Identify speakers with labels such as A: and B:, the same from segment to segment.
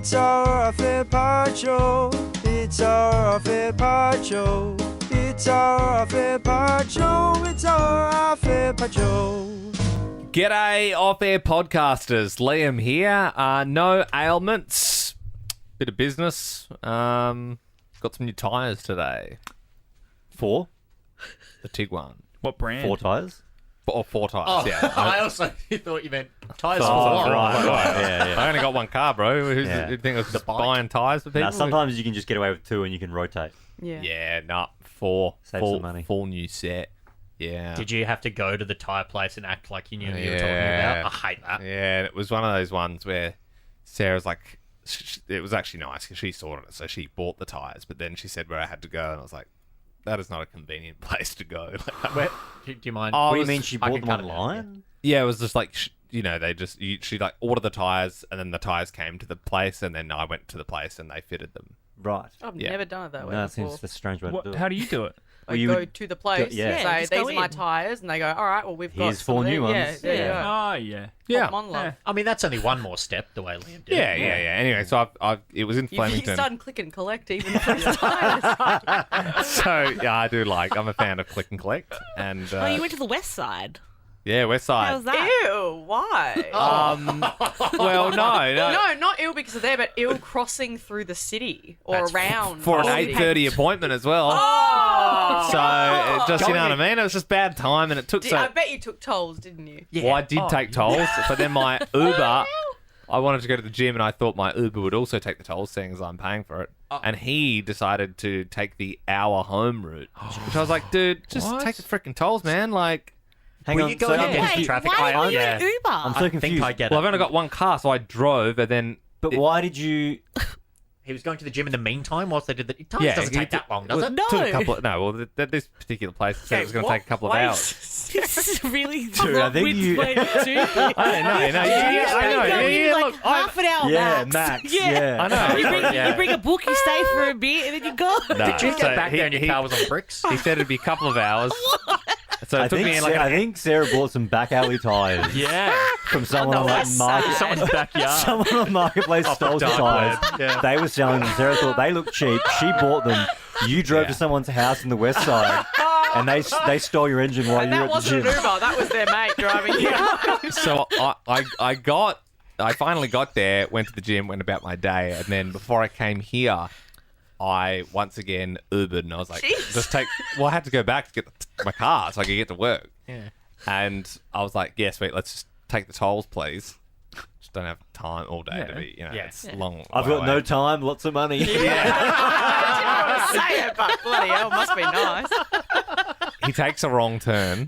A: It's our fair Pacho. It's our fair Pacho. It's our fair Pacho. It's our fair Pacho.
B: G'day, off-air podcasters. Liam here. No ailments. Bit of business. Got some new tyres today.
C: 4?
B: The Tiguan.
D: What brand?
C: 4 tyres?
B: Four tyres,
E: Oh,
B: yeah.
E: I also thought you meant tyres
C: Oh,
E: for one.
C: right. Yeah.
B: I only got one car, bro. Who's
C: Yeah.
B: you think I was
E: The bike.
B: buying tyres for people?
C: Now, sometimes you can just get away with 2 and you can rotate.
F: Yeah.
B: Yeah, nah. 4.
C: Save
B: full,
C: some money.
B: Full new set. Yeah.
E: Did you have to go to the tyre place and act like you knew what you were talking
B: Yeah.
E: about? I hate that.
B: Yeah, it was one of those ones where Sarah's like, it was actually nice because she sorted it, so she bought the tyres, but then she said where I had to go, and I was like, that is not a convenient place to go.
E: Where, do you mind?
B: Oh,
C: What do you
B: was-
C: mean she
E: I
C: bought
E: can
C: them
E: cut it out,
C: online?
B: Yeah, it was just like, she like ordered the tyres, and then the tyres came to the place, and then I went to the place, and they fitted them.
C: Right.
F: I've
B: Yeah.
F: never done it that way
C: No, it
F: before.
C: seems a strange way to do it.
D: How do you do it?
F: I
C: Well, you
F: go
C: would
F: to the place,
C: yeah.
F: say,
G: just
F: these
G: go
F: are my
G: in.
F: tyres, and they go, all right, well, we've got
C: Here's
F: some
C: 4
F: of
C: new
F: these.
C: ones.
F: Yeah, there you go.
D: Oh, yeah.
B: Yeah.
F: Pop 'em on, love.
E: I mean, that's only one more step, the way Liam did
B: Yeah,
E: it.
B: yeah, yeah. Anyway, so it was in
F: You
B: Flemington.
F: started click and collect even for his tyres.
B: So, yeah, I do I'm a fan of click and collect. And,
G: Oh, you went to the west side.
B: yeah, West
G: How was
B: Side.
G: that?
F: Ew, why?
B: Well, no.
F: No, not ill because of there, but ill crossing through the city or
E: That's
F: around.
B: For an
F: the city.
B: 8:30 appointment as well.
F: Oh!
B: So, it just, you know what I mean? It was just bad time, and it took
F: I bet you took tolls, didn't you?
B: Well, I did take tolls, but then my Uber, I wanted to go to the gym, and I thought my Uber would also take the tolls, seeing as I'm paying for it. And he decided to take the hour home route, which I was like, dude, just take the freaking tolls, man. Like,
C: Hang
E: Will
C: on.
E: you go
C: so
E: in
C: I'm
E: against
C: confused.
E: traffic?
G: Why were you
E: yeah.
G: in Uber?
C: I'm so
E: I
C: confused.
E: think I get
B: well,
E: it.
B: I've only got one car, so I drove, and then
C: But why did you...
E: He was going to the gym in the meantime whilst they did the... It
B: Yeah,
E: doesn't
B: he
E: take that long, does
B: well,
E: it?
G: No.
B: took a couple. This particular place said it was going to take a couple of hours.
G: This is really
C: Dude, I think you-
G: way too.
B: I know. I know. Yeah,
G: like
B: look,
G: half an hour
C: Yeah,
G: max.
C: max. Yeah.
B: I know.
G: You bring a book, you stay for a bit, and then you go.
B: No.
E: Did you
B: So
E: get back
B: he-
E: there and your
B: he-
E: car was on bricks?
B: He said it'd be a couple of hours. So it
C: I
B: took
C: think,
B: me like
C: I think Sarah bought some back alley tyres
D: Yeah.
C: from someone on
F: west
C: Market.
F: side.
D: Someone's backyard.
C: Someone on Marketplace stole some tyres. They were selling them. Sarah thought they looked cheap. She bought them. You drove to someone's house in the west side, and they stole your engine while
F: And
C: you were
F: that
C: at the
F: wasn't
C: gym.
F: an Uber, that was their mate driving you.
B: So I finally got there, went to the gym, went about my day, and then before I came here, I once again Ubered, and I was like,
F: Jeez.
B: I had to go back to get my car so I could get to work.
E: Yeah.
B: And I was like, yeah, sweet, let's just take the tolls, please. Just don't have time all day to be,
E: Yeah.
B: it's long.
C: I've
B: way
C: got no
B: away.
C: time, lots of money.
F: I didn't want to say it, but bloody hell, must be nice.
B: He takes a wrong turn.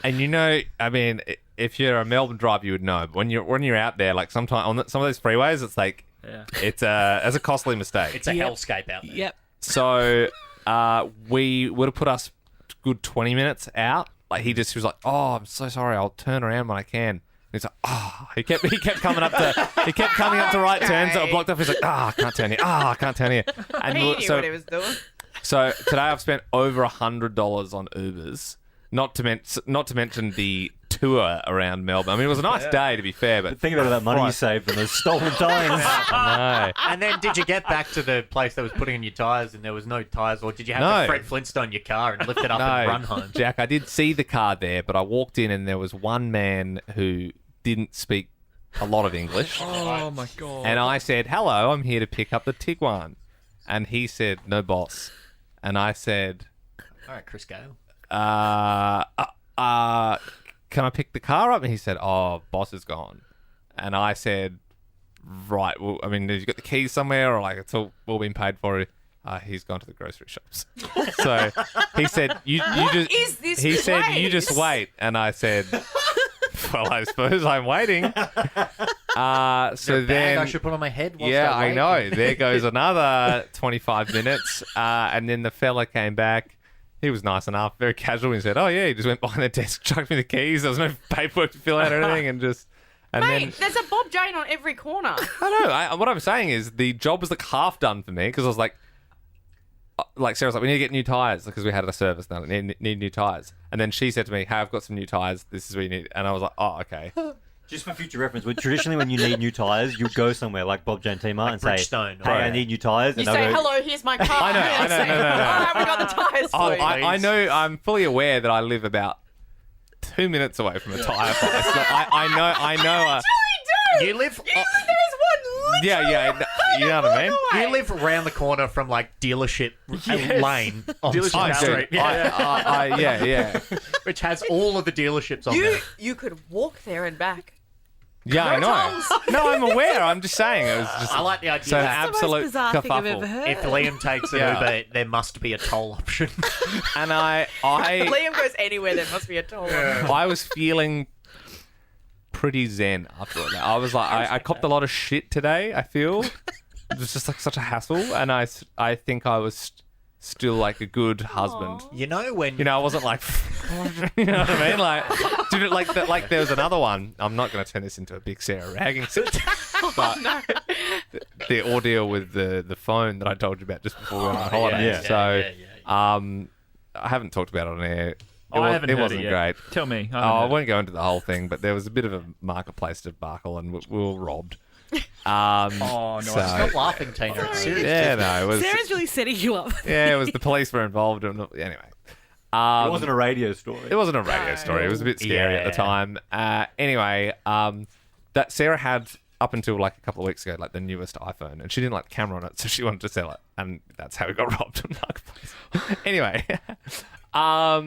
B: And I mean, if you're a Melbourne driver, you would know. But when you're out there, like sometimes on some of those freeways, it's like it's a costly mistake.
E: It's a hellscape out there.
G: Yep.
B: So we would have put us a good 20 minutes out. Like he was like, "Oh, I'm so sorry. I'll turn around when I can." And he's like, "Oh," he kept coming up to right turns that were blocked off. He's like, "Ah, I can't turn here. Ah, I can't turn here." And
F: He knew
B: so
F: what he was doing.
B: so today I've spent over $100 on Ubers. Not to mention the tour around Melbourne. I mean, it was a nice day to be fair, but
C: Think about all that money you
B: Right.
C: saved from those stolen tyres.
B: no.
E: And then did you get back to the place that was putting in your tyres and there was no tyres, or did you have
B: No.
E: to Fred Flintstone your car and lift it up
B: No,
E: and run home?
B: Jack, I did see the car there, but I walked in and there was one man who didn't speak a lot of English.
D: Oh, my God.
B: And I said, "Hello, I'm here to pick up the Tiguan." And he said, "No, boss." And I said,
E: All right, Chris Gale.
B: "Can I pick the car up?" And he said, "Oh, boss is gone." And I said, "Right, well, I mean, have you got the keys somewhere, or like it's all been paid for?" He's gone to the grocery shops. So he said, "You just."
F: is this
B: He said, "You
F: place?"
B: just wait." And I said, "Well, I suppose I'm waiting." So
E: Bag
B: then
E: I should put on my head. Whilst
B: yeah,
E: I
B: I
E: wait?
B: know. There goes another 25 minutes. And then the fella came back. He was nice enough, very casual. He said, "Oh, yeah," he just went behind the desk, chucked me the keys. There was no paperwork to fill out or anything. And just, and
F: Mate,
B: then,
F: there's a Bob Jane on every corner.
B: I know. What I'm saying is the job was like half done for me because I was like Sarah's like, "We need to get new tyres because we had a service now. Need new tyres." And then she said to me, "Hey, I've got some new tyres. This is what you need." And I was like, "Oh, okay."
C: Just for future reference, traditionally when you need new tyres, you go somewhere like Bob Jantima and say,
E: Bridgestone,
C: hey,
E: right.
C: I need new tyres.
F: You
C: And they'll
F: say,
C: go,
F: hello, here's my car.
B: I know,
F: And
B: no.
F: I haven't got the tyres
B: Oh,
F: for you.
B: I know. I'm fully aware that I live about 2 minutes away from a tyre place. Like, I know.
E: You live.
F: There is one
B: Yeah. You know what I mean?
E: You live around the corner from like dealership lane on
C: Dealership
E: Street,
C: alley.
B: Yeah.
E: which has all of the dealerships on there.
F: You could walk there and back.
B: Yeah, I know. No, I'm aware. I'm just saying it was just.
E: I like the idea
B: So an
E: that
G: That's the most
B: absolute
G: bizarre thing I've ever
B: kerfuffle.
G: heard.
E: if Liam takes an
B: Yeah.
E: Uber, there must be a toll option.
B: And I
F: Liam goes anywhere, there must be a toll.
B: I was feeling pretty zen after all that. I was like, I copped a lot of shit today. I feel it was just like such a hassle, and I think I was still like a good husband.
E: You know when
B: You know, I wasn't like, you know what I mean? Like, did it like that? Like there was another one. I'm not going to turn this into a big Sarah ragging session, but the ordeal with the phone that I told you about just before we went on holiday.
C: yeah,
B: So,
E: yeah.
B: I haven't talked about it on air.
D: I haven't heard
B: wasn't
D: it yet.
B: great.
D: Tell me.
B: I won't go into the whole thing, but there was a bit of a marketplace debacle, and we were robbed.
D: Oh, no.
E: Stop laughing, Tina. It's serious.
B: Yeah, no, it was.
G: Sarah's really setting you up.
B: Yeah, it was the police were involved. And anyway,
C: it wasn't a radio story.
B: It wasn't a radio story. It was a bit scary at the time. Anyway, that Sarah had up until like a couple of weeks ago, like the newest iPhone, and she didn't like the camera on it, so she wanted to sell it, and that's how we got robbed in marketplace. Anyway,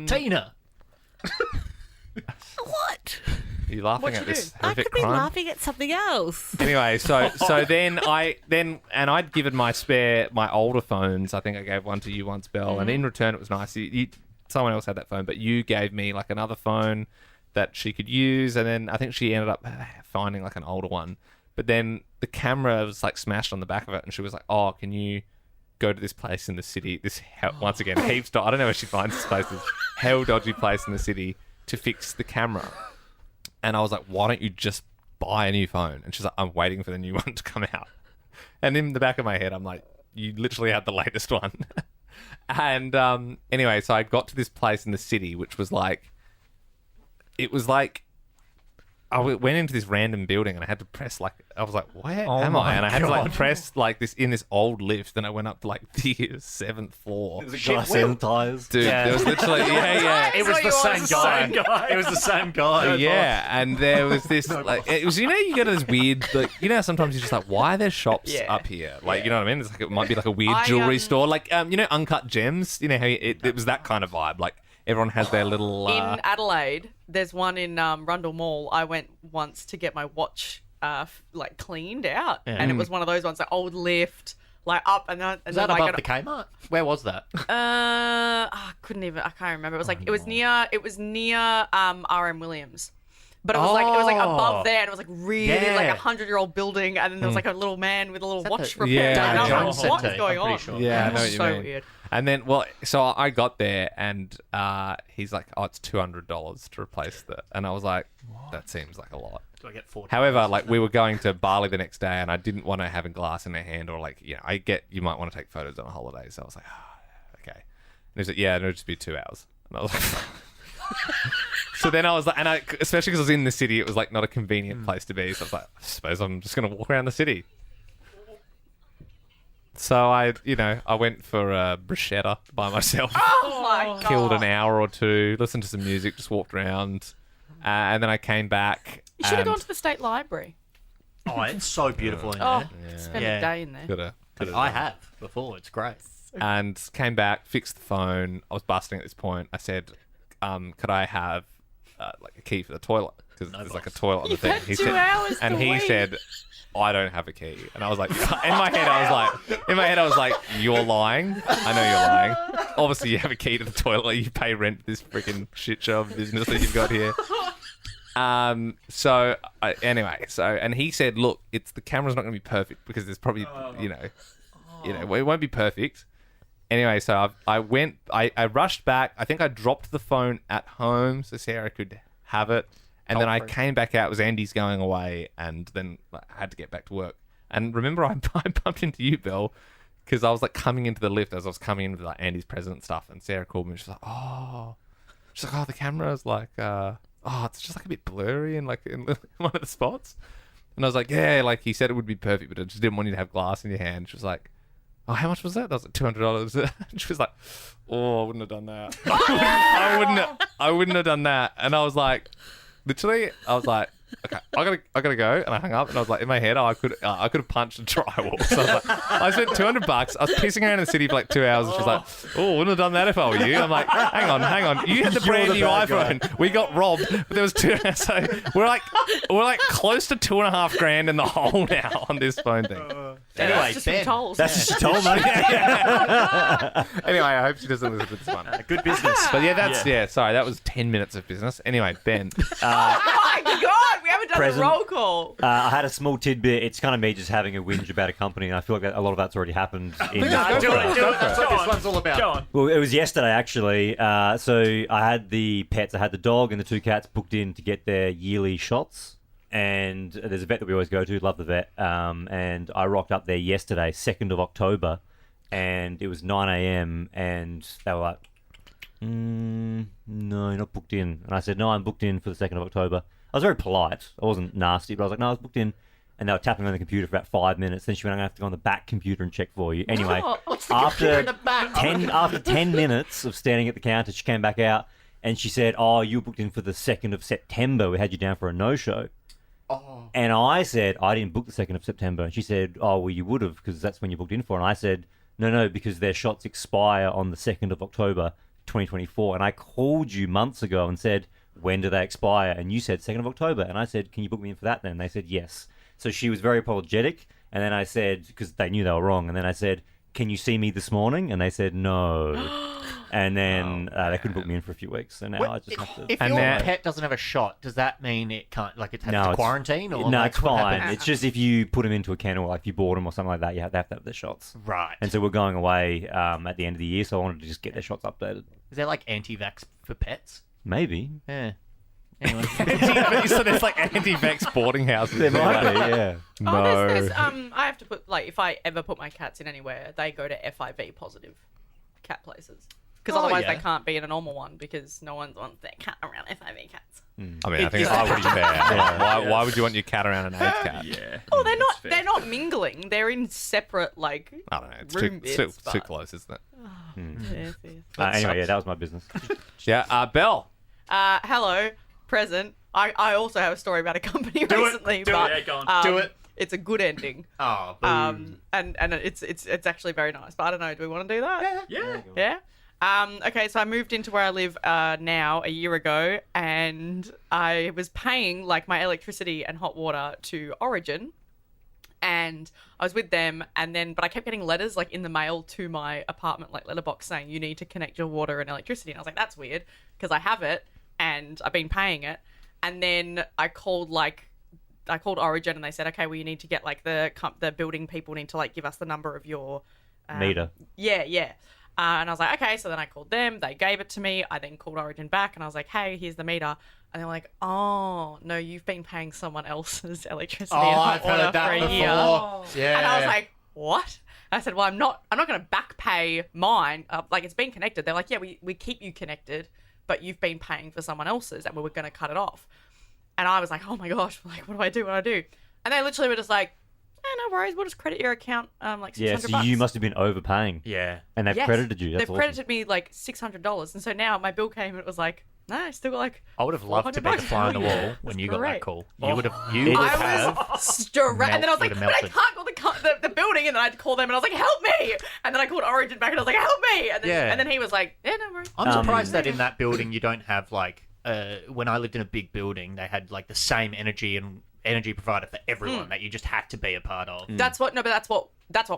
E: Tina.
G: What?
B: are you laughing
F: What'd
B: at
F: you
B: this
F: do?
G: I
B: horrific
G: could be
B: crime?
G: laughing at something else.
B: Anyway, so then I'd given my older phones. I think I gave one to you once, Belle, and in return it was nice. Someone else had that phone, but you gave me like another phone that she could use, and then I think she ended up finding like an older one. But then the camera was like smashed on the back of it, and she was like, "Oh, can you go to this place in the city? Once again, heaps. I don't know where she finds this place. This hell dodgy place in the city to fix the camera." And I was like, "Why don't you just buy a new phone?" And she's like, "I'm waiting for the new one to come out." And in the back of my head, I'm like, "You literally had the latest one." And anyway, so I got to this place in the city, which was like, it was like, I went into this random building and I had to press like, I was like, where am I? And I had to like press like this in this old lift, and I went up to like the 7th floor.
C: There's a guy selling tyres.
B: Dude, there was literally, yeah.
E: It was the same guy. It was the same guy.
B: Yeah, and there was this like it was, you know, you go to this weird like, you know, sometimes you're just like, why are there shops
F: Yeah.
B: up here? Like, you know what I mean? It's like it might be like a weird
F: I,
B: jewelry store, like you know, Uncut Gems. You know how it was that kind of vibe. Like everyone has their little.
F: In Adelaide, there's one in Rundle Mall. I went once to get my watch like cleaned out, and it was one of those ones, like old lift, like up and then.
E: Is that
F: like
E: above the Kmart? Where was that?
F: I can't remember. It was like it was near RM Williams. But it was like above there, and it was like really
E: Yeah.
F: like 100-year-old building, and then there was like a little man with a little watch
E: the-
F: repair.
B: Yeah,
F: and I was
B: Jones
F: like, what
E: Centre,
F: is going
E: I'm pretty
F: on?
E: sure.
B: Yeah, I
F: It
B: know
F: was
B: what you
F: so
B: mean.
F: weird.
B: And then, well, so I got there, and he's like, "Oh, it's $200 to replace the," and I was like, "That seems like a lot."
E: Do I get 40?
B: However, like we were going to Bali the next day, and I didn't want to have a glass in my hand, or like, you know, I get you might want to take photos on a holiday, so I was like, okay. And he was like, "Yeah, it'll just be 2 hours," and I was like. So then I was like, and especially because I was in the city, it was like not a convenient place to be. So I was like, I suppose I'm just going to walk around the city. So I went for a bruschetta by myself.
F: Oh my god!
B: Killed an hour or two, listened to some music, just walked around. And then I came back.
F: You should have
B: and
F: gone to the State Library.
E: Oh, it's so beautiful in
F: Oh,
E: there.
F: spend
E: Yeah.
F: a day in there.
B: Coulda
E: I
B: done.
E: have before. It's great.
B: And came back, fixed the phone. I was busting at this point. I said, could I have like a key for the toilet? Because there's like a toilet on the thing.
F: had 2 hours
B: and
F: to
B: he
F: wait.
B: said, I don't have a key. And I was like, in my head, I was like, you're lying. I know you're lying. Obviously, you have a key to the toilet. You pay rent for this freaking shit show of business that you've got here. And he said, look, the camera's not going to be perfect because there's probably, it won't be perfect. Anyway, so I rushed back. I think I dropped the phone at home so Sarah could have it. And then I came back out. It was Andy's going away, and then I had to get back to work. And remember, I bumped into you, Bill, because I was like coming into the lift as I was coming in with like Andy's present stuff. And Sarah called me. And she's like, oh, the camera's like oh, it's just like a bit blurry and like in one of the spots. And I was like, yeah, like he said it would be perfect, but I just didn't want you to have glass in your hand. She was like, oh, how much was that? That was like $200. And she was like, oh, I wouldn't have done that. I wouldn't have done that. And I was like, literally, I was like, okay, I gotta go. And I hung up and I was like, in my head, I could have punched a drywall. So I was like, I spent $200. I was pissing around in the city for like 2 hours. And she was like, oh, wouldn't have done that if I were you. I'm like, hang on. You had the brand new iPhone. We got robbed, but there was two. So we're like close to $2,500 in the hole now on this phone thing.
E: Anyway,
F: That's just some
E: Ben.
F: tolls.
C: That's just she told me.
B: Anyway, I hope she doesn't listen to this one.
E: Good business.
B: But yeah, sorry, that was 10 minutes of business. Anyway, Ben.
F: Oh my God, we haven't done
C: Present.
F: the roll call.
C: I had a small tidbit. It's kind of me just having a whinge about a company, and I feel like a lot of that's already happened. In
E: Do it. That's what this one's all about.
D: Go on.
C: Well, it was yesterday, actually. So I had the pets. I had the dog and the 2 cats booked in to get their yearly shots. And there's a vet that we always go to. Love the vet. And I rocked up there yesterday, 2nd of October. And it was 9 a.m. And they were like, no, you're not booked in. And I said, no, I'm booked in for the 2nd of October. I was very polite. I wasn't nasty, but I was like, no, I was booked in. And they were tapping on the computer for about 5 minutes. Then she went, I'm going to have to go on the back computer and check for you. Anyway, after 10 minutes of standing at the counter, she came back out and she said, oh, you were booked in for the 2nd of September. We had you down for a no-show.
E: Oh.
C: And I said, I didn't book the 2nd of September. And she said, oh, well, you would have because that's when you booked in for. And I said, no, because their shots expire on the 2nd of October, 2024. And I called you months ago and said, when do they expire? And you said 2nd of October. And I said, can you book me in for that then? And they said, yes. So she was very apologetic. And then I said, because they knew they were wrong. And then I said, can you see me this morning? And they said, no. And then they couldn't book me in for a few weeks. So now I just have to...
E: If your pet doesn't have a shot, does that mean it can't, like, it has to quarantine? Or
C: no,
E: like,
C: it's
E: what
C: fine.
E: happens?
C: It's just if you put them into a kennel, like if you bought them or something like that, they have to have their shots.
E: Right.
C: And so we're going away at the end of the year, so I wanted to just get their shots updated.
E: Is there, like, anti-vax for pets?
C: Maybe.
E: Yeah. Anyway.
B: So there's like anti-vax boarding houses.
C: There might be, yeah.
B: No.
F: Oh, there's I have to put, like, if I ever put my cats in anywhere, they go to FIV positive cat places. Because otherwise they can't be in a normal one because no one wants their cat around FIV cats.
B: I mean, I think it's pretty fair. Why would you want your cat around an AIDS cat?
D: Yeah.
F: Oh, they're not mingling. They're in separate, like,
B: I don't know. It's
F: room
B: too
F: bits,
B: close, isn't it?
F: yes.
C: Anyway, yeah, that was my business.
B: Yeah. Belle.
F: Hello, present. I also have a story about a company recently,
D: Do it.
F: but
D: Yeah, go on.
E: Do it.
F: It's a good ending.
E: Oh, boo.
F: And it's actually very nice. But I don't know. Do we want to do that?
D: Yeah.
F: Yeah. Okay, so I moved into where I live now a year ago, and I was paying like my electricity and hot water to Origin, and I was with them, but I kept getting letters like in the mail to my apartment, like letterbox, saying you need to connect your water and electricity, and I was like, that's weird because I have it and I've been paying it, and then I called Origin and they said, okay, well you need to get like the building people need to like give us the number of your
C: Meter.
F: Yeah. And I was like, okay. So then I called them. They gave it to me. I then called Origin back and I was like, hey, here's the meter. And they're like, oh, no, you've been paying someone else's electricity and hot
E: I've heard
F: water
E: that
F: for a
E: before.
F: year.
E: Yeah.
F: And I was like, what? I said, well, I'm not going to back pay mine. Like, it's been connected. They're like, yeah, we keep you connected, but you've been paying for someone else's and we were going to cut it off. And I was like, oh my gosh, like, what do I do? And they literally were just like, no worries, we'll just credit your account like $600.
C: Yeah, so you must have been overpaying.
E: Yeah.
C: And they've
F: Yes.
C: credited you. That's
F: They've credited me like $600. And so now my bill came and it was like, no, I still got like
E: I would have loved to be the
F: $400.
E: fly on the wall
F: Yeah,
E: when
F: that's
E: you got that
F: great.
E: call. You would have.
F: I was straight, and then I was like,
E: would
F: but
E: have
F: I can't call the building, and then I had to call them, and I was like, help me, and then I called Origin back, and I was like, help me, and then,
E: Yeah.
F: and then he was like, yeah, no worries.
E: I'm surprised that in that building you don't have like. When I lived in a big building, they had like the same energy provider for everyone that you just had to be a part of.
F: That's what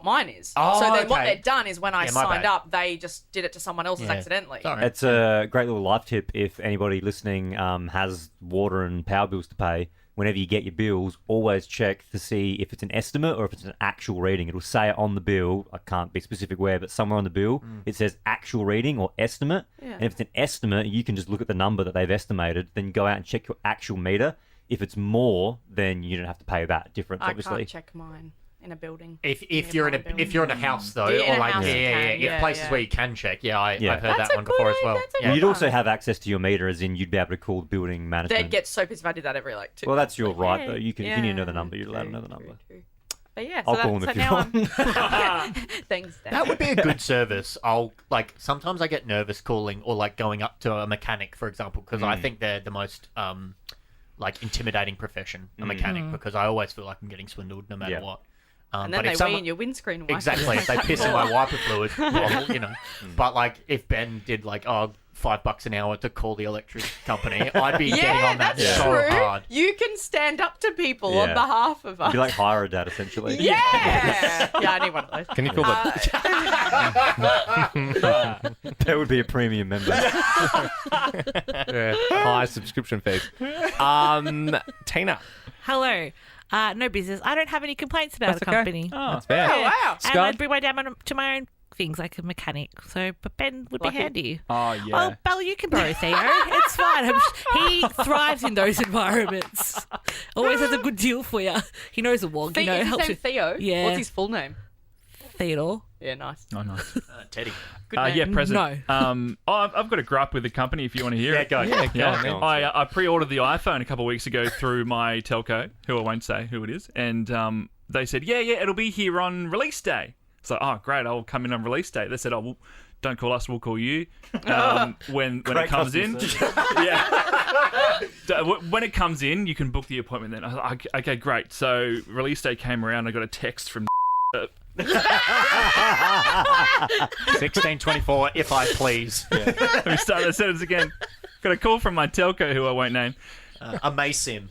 F: mine is.
E: Oh,
F: so then what
E: okay.
F: they've done is when I
E: Yeah, my
F: signed
E: bad.
F: up, they just did it to someone else's
E: Yeah.
F: accidentally.
E: Sorry.
C: It's a great little life tip if anybody listening has water and power bills to pay. Whenever you get your bills, always check to see if it's an estimate or if it's an actual reading. It'll say it on the bill. I can't be specific where, but somewhere on the bill, it says actual reading or estimate.
F: Yeah.
C: And if it's an estimate, you can just look at the number that they've estimated, then go out and check your actual meter. If it's more, then you don't have to pay that difference,
F: I
C: obviously.
F: can't check mine. in a building.
E: If you're in a house though,
F: Yeah, in
E: or
F: a
E: like
F: house you can.
E: yeah,
F: Yeah,
E: places
F: yeah.
E: where you can check. Yeah, I've heard
F: That's
E: that
F: a
E: one before
F: good
E: as well.
F: idea, that's a
E: Yeah.
F: good
C: You'd also
F: one.
C: have access to your meter, as in you'd be able to call building management.
F: That gets so pissed if I did that every like 2
C: Well, that's your
F: months.
C: right,
F: Yeah,
C: though. You can, if you need to know the
F: yeah,
C: number, you're allowed to
F: true,
C: know the number.
F: true. But yeah,
C: I'll
F: so,
C: call
F: that,
C: him
F: so
C: if you
F: now
C: want.
F: I'm. Thanks, Dad.
E: That would be a good service. I'll like sometimes I get nervous calling or like going up to a mechanic, for example, because I think they're the most like intimidating profession, a mechanic, because I always feel like I'm getting swindled no matter
C: Yeah.
E: what.
F: And then
E: but
F: they
E: if
F: weigh
E: someone-
F: in your windscreen wiper.
E: Exactly, if they piss in my wiper fluid bottle, you know. But like, if Ben did like, $5 an hour to call the electric company, I'd be getting
F: Yeah,
E: on that
F: that's
E: so
F: true.
E: hard.
F: You can stand up to people on
C: Yeah.
F: behalf of us.
C: You'd be like hire a dad, essentially.
F: yeah, yeah, I need one of those.
B: Can you call
C: That would be a premium member.
B: high subscription fees? Tina.
G: Hello. No business. I don't have any complaints about
B: That's
G: a
B: okay.
G: company.
B: That's fair.
F: Oh, wow.
G: And I'd bring my dad to my own things like a mechanic. So, but Ben would
F: Lucky.
G: be handy.
D: Oh, yeah.
G: Oh, Bella, you can borrow Theo. It's fine. He thrives in those environments. Always has a good deal for you. He knows a wog. You know,
F: Is his
G: helps
F: name
G: with
F: Theo?
G: Yeah.
F: What's his full name?
G: Theodore.
F: Yeah, nice.
D: Oh, nice.
E: Teddy.
F: Good name.
D: Yeah, present.
G: No.
D: I've got a gripe with the company if you want to hear
E: Yeah,
D: it.
E: go.
B: Yeah,
D: I pre-ordered the iPhone a couple of weeks ago through my telco, who I won't say who it is, and they said, yeah, it'll be here on release day. So, great, I'll come in on release day. They said, well, don't call us, we'll call you when it comes in. Yeah. When it comes in, you can book the appointment then. I was like, okay, great. So release day came around, I got a text from
E: 1624, if I please.
D: Let me start the sentence again. Got a call from my telco, who I won't name,
E: A Masim.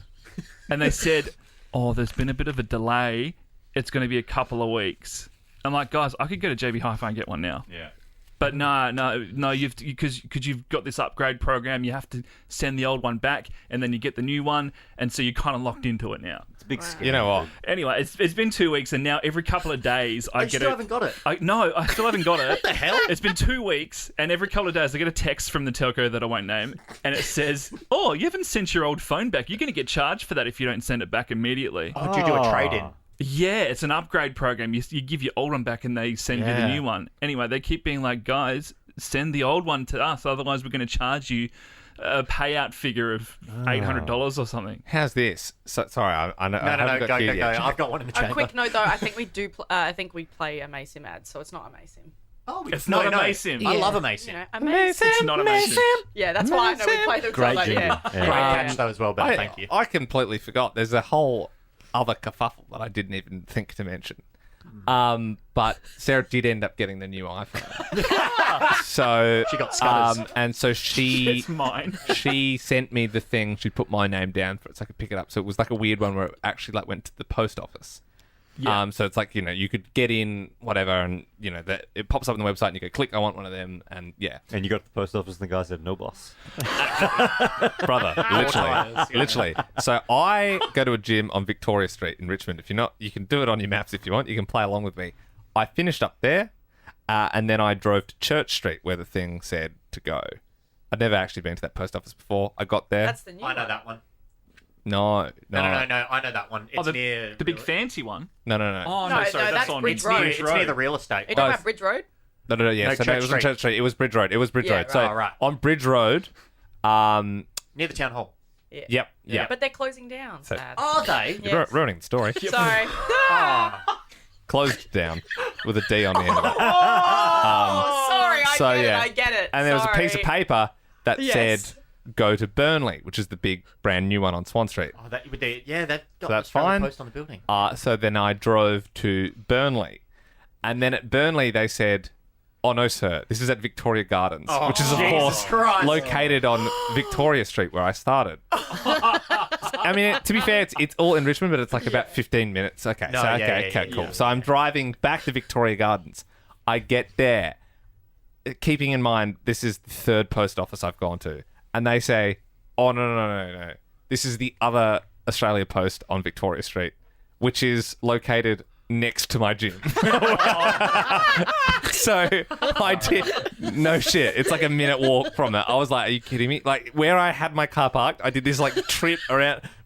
D: and they said, there's been a bit of a delay. It's going to be a couple of weeks. I'm like, guys, I could go to JB Hi-Fi and get one now.
C: Yeah.
D: But no, because you've got this upgrade program, you have to send the old one back, and then you get the new one, and so you're kind of locked into it now.
C: It's a big scam.
B: You know what?
D: Anyway, it's been 2 weeks, and now every couple of days I
E: I
D: get
E: still
D: it.
E: haven't got it.
D: No, I still haven't got it. What
E: the hell?
D: It's been 2 weeks, and every couple of days I get a text from the telco that I won't name, and it says, you haven't sent your old phone back. You're going to get charged for that if you don't send it back immediately.
E: Did you do a trade-in?
D: Yeah, it's an upgrade program. You give your old one back, and they send you the
E: Yeah.
D: new one. Anyway, they keep being like, guys, send the old one to us, otherwise we're going to charge you a payout figure of $800 or something.
B: How's this? Sorry, I know.
E: No, go. I've got one in the
F: A
E: chamber.
F: quick note though, I think we do. I think we play a Masim ad, so it's not a Masim.
E: Oh,
D: It's not a Masim.
E: I
G: Yeah.
E: love a Masim.
F: You know, a Masim.
D: It's not a Masim.
F: Yeah, that's why I know we play them.
C: Great
F: like,
C: jingle.
F: yeah.
C: Yeah.
E: Great catch though as well, Ben. Thank you.
B: I completely forgot. There's a whole other kerfuffle that I didn't even think to mention. But Sarah did end up getting the new iPhone. So
E: She got scutters.
B: and so she
D: It's mine.
B: she sent me the thing. She put my name down for it so I could pick it up. So it was like a weird one where it actually like went to the post office.
D: Yeah.
B: So it's like, you could get in whatever, and that it pops up on the website, and you go click, I want one of them, and yeah,
C: And you got to the post office, and the guy said, "No, boss."
B: brother, literally. So I go to a gym on Victoria Street in Richmond. If you're not, you can do it on your maps if you want. You can play along with me. I finished up there, and then I drove to Church Street where the thing said to go. I'd never actually been to that post office before. I got there.
F: That's the new.
E: I know
F: one.
E: that one.
B: No.
E: No. I know that one. It's near
D: the big fancy one.
B: No.
D: Oh,
F: No,
D: sorry,
F: no,
D: that's
F: that's
D: on
F: Bridge
D: it's
F: Road.
D: near
E: It's near the real estate.
F: Are you talking
B: Both.
F: about Bridge Road?
B: No, yeah.
E: No,
B: So
E: Church
B: it wasn't
E: Street.
B: Church Street. It was Bridge Road.
F: Yeah,
B: So
E: right.
B: on Bridge Road,
E: Near the town hall.
F: Yeah.
B: yep.
F: But they're closing down.
B: So-
F: Sad.
E: Are they?
F: Yes.
B: Ruining the story.
F: Sorry.
B: Closed down with a D on the end of it.
F: Oh, sorry.
B: so,
F: I get
B: yeah.
F: it. I get it.
B: And there was a piece of
F: Sorry.
B: paper that
F: Yes.
B: said, go to Burnley, which is the big brand new one on Swan Street.
E: Oh, that, they've got
B: that's
E: Australia
B: fine.
E: Post on the building.
B: So then I drove to Burnley. And then at Burnley, they said, oh, no, sir, this is at Victoria Gardens, which is, of
E: Jesus
B: course,
E: Christ.
B: located on Victoria Street, where I started. I mean, to be fair, it's all in Richmond, but it's like about 15 minutes. Okay,
E: No,
B: so
E: yeah,
B: okay,
E: yeah,
B: cool.
E: yeah.
B: So I'm driving back to Victoria Gardens. I get there, keeping in mind this is the third post office I've gone to, and they say, oh, no. This is the other Australia Post on Victoria Street, which is located next to my gym. So I did, no shit, it's like a minute walk from it. I was like, are you kidding me? Like where I had my car parked, I did this like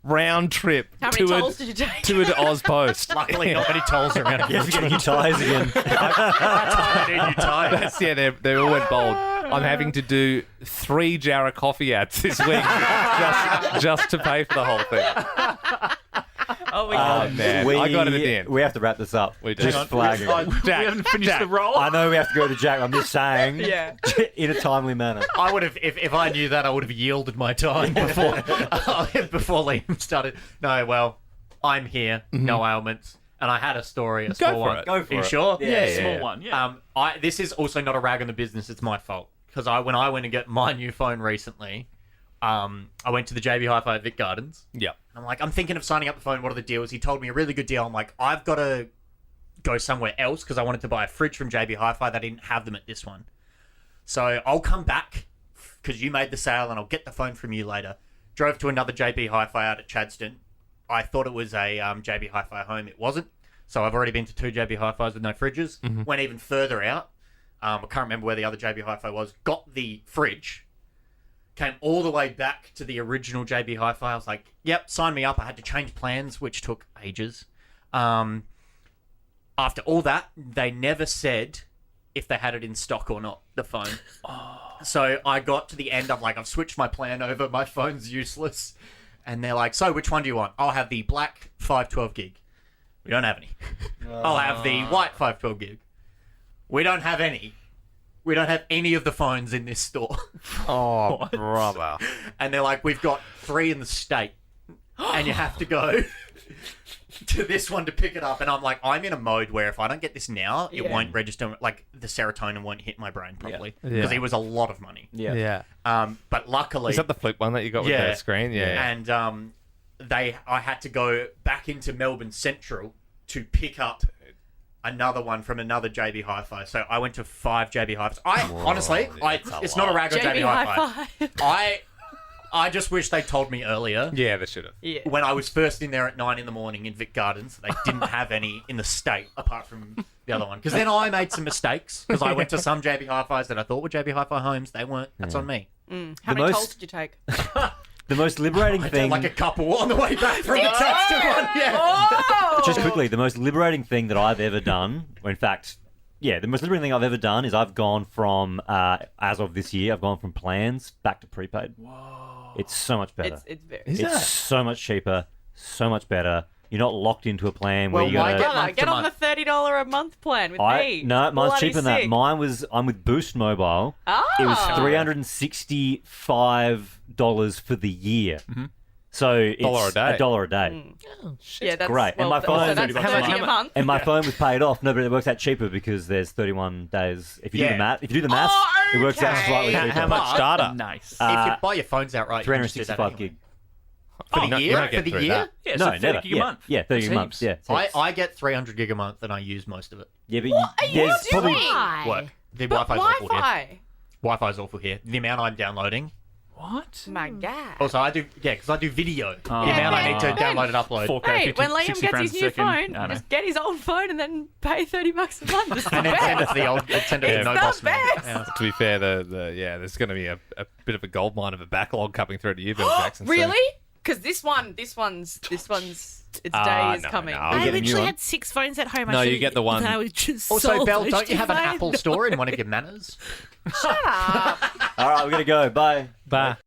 B: round trip
F: How many tolls did you take?
B: to an Oz Post.
E: Luckily, not many tolls around.
C: You have to get new tyres again.
E: I need new tires.
B: That's, yeah, they all went bold. I'm having to do 3 Jarrah coffee ads this week just to pay for the whole thing.
F: Oh, we
B: Oh, man. I got it at the end.
C: We have to wrap this up.
B: We do.
C: Just
B: Hang on.
C: flagging.
B: Jack,
D: We haven't finished
B: Jack,
D: the roll.
C: I know we have to go to Jack. I'm just saying.
F: Yeah.
C: In a timely manner.
E: I would have, if I knew that, I would have yielded my time before Liam started. No, well, I'm here, no ailments, and I had a story, a small
B: for
E: one.
B: it.
C: Go for
E: Are you
C: it.
E: sure?
C: Yeah,
D: Small one, yeah.
E: This is also not a rag on the business. It's my fault because when I went to get my new phone recently, I went to the JB Hi-Fi at Vic Gardens.
B: Yep.
E: And I'm like, I'm thinking of signing up the phone. What are the deals? He told me a really good deal. I'm like, I've got to go somewhere else because I wanted to buy a fridge from JB Hi-Fi. They didn't have them at this one. So I'll come back because you made the sale and I'll get the phone from you later. Drove to another JB Hi-Fi out at Chadstone. I thought it was a JB Hi-Fi home. It wasn't. So I've already been to 2 JB Hi-Fis with no fridges. Went even further out. I can't remember where the other JB Hi-Fi was. Got the fridge. Came all the way back to the original JB Hi-Fi. I was like, yep, sign me up. I had to change plans, which took ages. After all that, they never said if they had it in stock or not, the phone. So I got to the end. I'm like, I've switched my plan over. My phone's useless. And they're like, so which one do you want? I'll have the black 512 gig. We don't have any. I'll have the white 512 gig. We don't have any. We don't have any of the phones in this store.
B: Oh, brother.
E: And they're like, we've got 3 in the state. And you have to go to this one to pick it up. And I'm like, I'm in a mode where if I don't get this now, it
F: Yeah.
E: won't register. Like, the serotonin won't hit my brain properly.
B: Yeah.
E: Because it was a lot of money.
C: Yeah.
E: But luckily...
B: Is that the flip one that you got with
E: Yeah.
B: the screen? Yeah.
E: And I had to go back into Melbourne Central to pick up another one from another JB Hi-Fi. So I went to 5 JB Hi-Fis. Honestly, it's not a rag on JB Hi-Fi. I just wish they told me earlier.
B: Yeah, they should have.
F: Yeah.
E: When I was first in there at 9 in the morning in Vic Gardens, they didn't have any in the state apart from the other one. Because then I made some mistakes because I went to some JB Hi-Fis that I thought were JB Hi-Fi homes. They weren't. That's on me.
F: How
C: The
F: many
C: most-
F: tolls did you take?
C: The most liberating
E: I did
C: thing.
E: like a couple on the way back from the Chadstone one. Yeah.
C: Just quickly, the most liberating thing that I've ever done, or in fact, yeah, the most liberating thing I've ever done is I've gone from, as of this year, I've gone from plans back to prepaid. Whoa. It's so much better.
F: It's very.
C: It's so much cheaper, so much better. You're not locked into a plan where
E: Well,
C: you
E: why
C: gotta...
E: get
F: Brother,
E: month
F: get
E: to
F: on the
E: month?
F: $30 a month plan with me.
C: No, mine's
F: Bloody
C: cheaper than that.
F: sick.
C: I'm with Boost Mobile.
F: Oh.
C: It was $365 for the year. So it's
B: $1 a day.
C: $1 a day.
F: Yeah, that's
C: great. And my
F: so
C: phone-
F: that's
C: How
F: $30 a month.
C: And my phone was paid off. No, but it works out cheaper because there's 31 days. If you do the math, it works out
F: okay.
C: slightly cheaper.
B: How much data?
D: Nice.
E: If you buy your phones outright, you can just do that
C: 365
E: anyway.
C: gig.
E: For the
B: no, you
E: year?
B: don't
E: For
B: get
E: the
B: through
E: year?
B: that.
D: Yeah,
C: No,
D: so 30
C: never.
D: gig a month.
C: Yeah, 30
D: Seems.
C: months. Yeah,
E: I get 300 gig a month and I use most of it.
C: yeah, but
F: What are you
C: there's probably
F: doing?
E: Work. The
F: But
E: Wi-Fi's awful here.
F: Wi-Fi.
E: Wi-Fi's awful here. The amount I'm downloading.
D: What?
F: My God.
E: Also, I do because I do video. The
D: Oh.
E: amount I need to
F: Ben.
E: download and upload.
D: 4K,
F: Hey,
D: 50,
F: when Liam
D: 60
F: gets
D: frames
F: his
D: a
F: new
D: second.
F: phone,
D: I know.
F: just get his old phone and then pay $30 a month. It's the
E: And then send it
F: best.
E: to the old. Send it to
F: It's
E: no
F: the
E: boss man.
F: best.
E: Yeah.
B: To be fair, there's going to be a bit of a gold mine of a backlog coming through to you, Bill Jackson. soon.
F: Really? Because this one's its day is
B: no,
F: coming.
B: no.
G: I
C: get a new
G: literally
C: one.
G: had 6 phones at home.
B: No,
G: I
B: you
G: should've-
B: get the one-
G: that I was just
E: Also,
G: sold
E: Belle,
G: those
E: don't you have an
G: two
E: Apple
G: phones.
E: store in one of your manors?
F: Shut up.
C: All right, we're gonna go. Bye.
B: Bye.